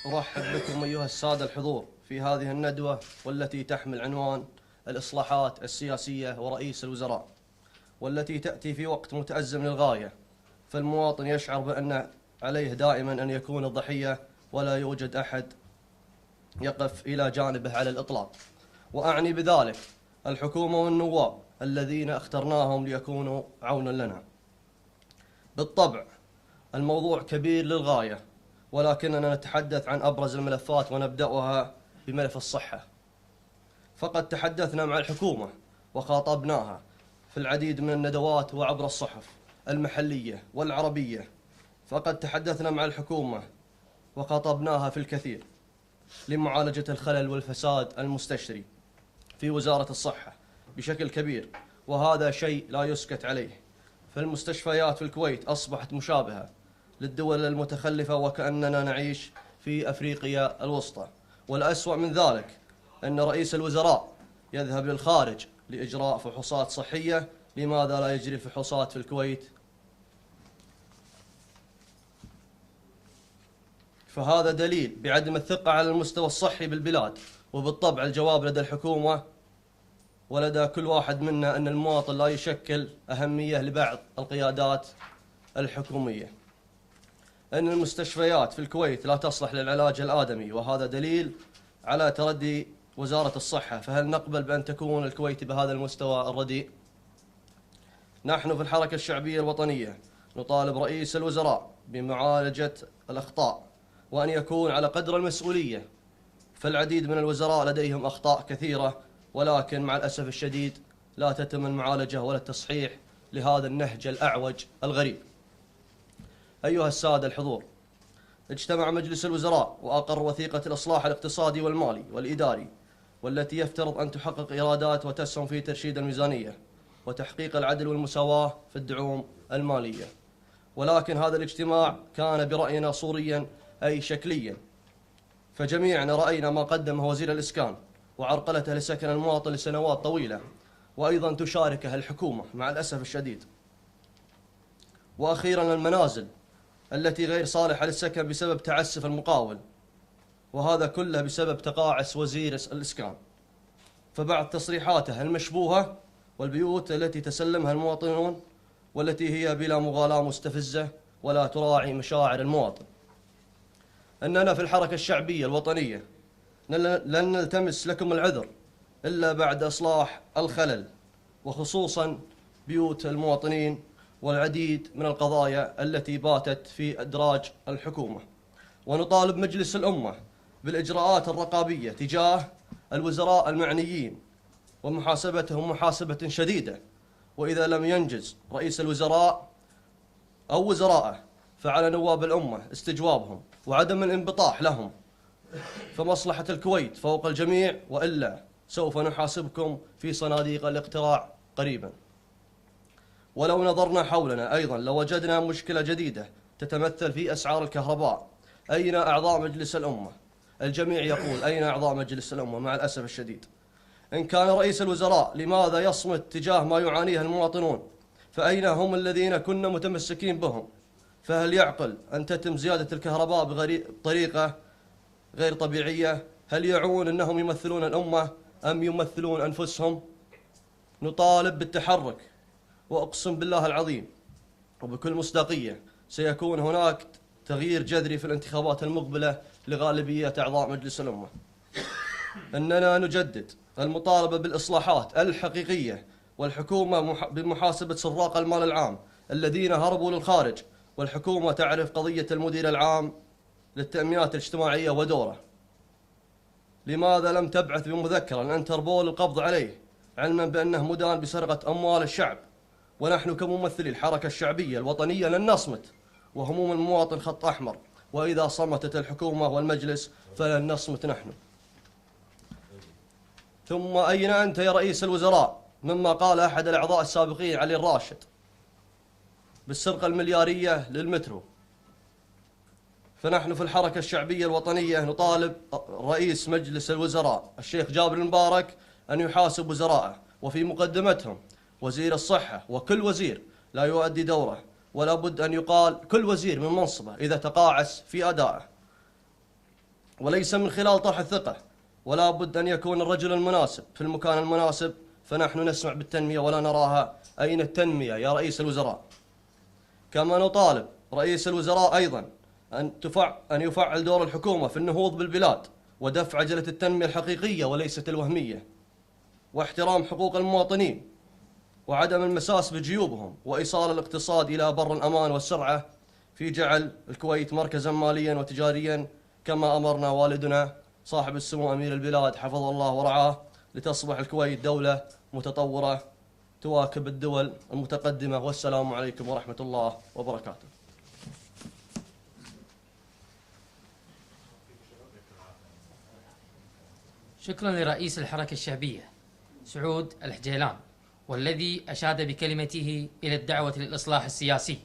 أرحب بكم أيها السادة الحضور في هذه الندوة والتي تحمل عنوان الإصلاحات السياسية ورئيس الوزراء، والتي تأتي في وقت متأزم للغاية، فالمواطن يشعر بأن عليه دائما أن يكون الضحية ولا يوجد أحد يقف إلى جانبه على الإطلاق. وأعني بذلك الحكومة والنواب الذين اخترناهم ليكونوا عونا لنا. بالطبع الموضوع كبير للغاية، ولكننا نتحدث عن أبرز الملفات ونبدأها بملف الصحة. فقد تحدثنا مع الحكومة وخاطبناها في العديد من الندوات وعبر الصحف المحلية والعربية. فقد تحدثنا مع الحكومة وخاطبناها في الكثير لمعالجة الخلل والفساد المستشري في وزارة الصحة بشكل كبير، وهذا شيء لا يسكت عليه. فالمستشفيات في الكويت أصبحت مشابهة للدول المتخلفة وكأننا نعيش في أفريقيا الوسطى. والأسوأ من ذلك أن رئيس الوزراء يذهب للخارج لإجراء فحوصات صحية. لماذا لا يجري الفحوصات في الكويت؟ فهذا دليل بعدم الثقة على المستوى الصحي بالبلاد. وبالطبع الجواب لدى الحكومة ولدى كل واحد منا أن المواطن لا يشكل أهمية لبعض القيادات الحكومية. أن المستشفيات في الكويت لا تصلح للعلاج الآدمي، وهذا دليل على تردي وزارة الصحة. فهل نقبل بأن تكون الكويت بهذا المستوى الرديء؟ نحن في الحركة الشعبية الوطنية نطالب رئيس الوزراء بمعالجة الأخطاء وأن يكون على قدر المسؤولية. فالعديد من الوزراء لديهم أخطاء كثيرة، ولكن مع الأسف الشديد لا تتم المعالجة ولا التصحيح لهذا النهج الأعوج الغريب. أيها السادة الحضور، اجتمع مجلس الوزراء وأقر وثيقة الإصلاح الاقتصادي والمالي والإداري، والتي يفترض أن تحقق إيرادات وتسهم في ترشيد الميزانية وتحقيق العدل والمساواة في الدعوم المالية. ولكن هذا الاجتماع كان برأينا صوريا أي شكليا، فجميعنا رأينا ما قدمه وزير الإسكان وعرقلته لسكن المواطن لسنوات طويلة، وأيضا تشاركه الحكومة مع الأسف الشديد. وأخيرا المنازل التي غير صالحة للسكن بسبب تعسف المقاول، وهذا كله بسبب تقاعس وزير الإسكان. فبعد تصريحاته المشبوهة والبيوت التي تسلمها المواطنون والتي هي بلا مغالاة مستفزة ولا تراعي مشاعر المواطن. أننا في الحركة الشعبية الوطنية لن نلتمس لكم العذر إلا بعد إصلاح الخلل، وخصوصا بيوت المواطنين والعديد من القضايا التي باتت في إدراج الحكومة. ونطالب مجلس الأمة بالإجراءات الرقابية تجاه الوزراء المعنيين ومحاسبتهم محاسبة شديدة. وإذا لم ينجز رئيس الوزراء أو وزراءه فعلى نواب الأمة استجوابهم وعدم الانبطاح لهم. فمصلحة الكويت فوق الجميع، وإلا سوف نحاسبكم في صناديق الاقتراع قريبا. ولو نظرنا حولنا أيضا لوجدنا مشكلة جديدة تتمثل في أسعار الكهرباء. أين أعضاء مجلس الأمة؟ الجميع يقول أين أعضاء مجلس الأمة؟ مع الأسف الشديد. إن كان رئيس الوزراء لماذا يصمت تجاه ما يعانيه المواطنون؟ فأين هم الذين كنا متمسكين بهم؟ فهل يعقل أن تتم زيادة الكهرباء بطريقة غير طبيعية؟ هل يعون أنهم يمثلون الأمة أم يمثلون أنفسهم؟ نطالب بالتحرك، وأقسم بالله العظيم وبكل مصداقية سيكون هناك تغيير جذري في الانتخابات المقبلة لغالبية أعضاء مجلس الأمة. أننا نجدد المطالبة بالإصلاحات الحقيقية والحكومة بمحاسبة سراق المال العام الذين هربوا للخارج. والحكومة تعرف قضية المدير العام للتأمينات الاجتماعية ودوره. لماذا لم تبعث بمذكرة للانتربول القبض عليه، علما بأنه مدان بسرقة أموال الشعب؟ ونحن كممثلي الحركة الشعبية الوطنية لن نصمت، وهموم المواطن خط أحمر، وإذا صمتت الحكومة والمجلس فلن نصمت نحن. ثم أين أنت يا رئيس الوزراء مما قال أحد الأعضاء السابقين علي الراشد بالسرقة المليارية للمترو؟ فنحن في الحركة الشعبية الوطنية نطالب رئيس مجلس الوزراء الشيخ جابر المبارك أن يحاسب وزراءه، وفي مقدمتهم وزير الصحة. وكل وزير لا يؤدي دوره، ولا بد أن يقال كل وزير من منصبه إذا تقاعس في أدائه. وليس من خلال طرح الثقة، ولا بد أن يكون الرجل المناسب في المكان المناسب. فنحن نسمع بالتنمية ولا نراها. أين التنمية يا رئيس الوزراء؟ كما نطالب رئيس الوزراء أيضا أن يفعل دور الحكومة في النهوض بالبلاد ودفع عجلة التنمية الحقيقية وليست الوهمية، واحترام حقوق المواطنين، وعدم المساس بجيوبهم، وإيصال الاقتصاد إلى بر الأمان والسرعة في جعل الكويت مركزا ماليا وتجاريا كما أمرنا والدنا صاحب السمو أمير البلاد حفظه الله ورعاه، لتصبح الكويت دولة متطورة تواكب الدول المتقدمة. والسلام عليكم ورحمة الله وبركاته. شكرا لرئيس الحركة الشعبية سعود الحجيلان، والذي أشاد بكلمته إلى الدعوة للإصلاح السياسي.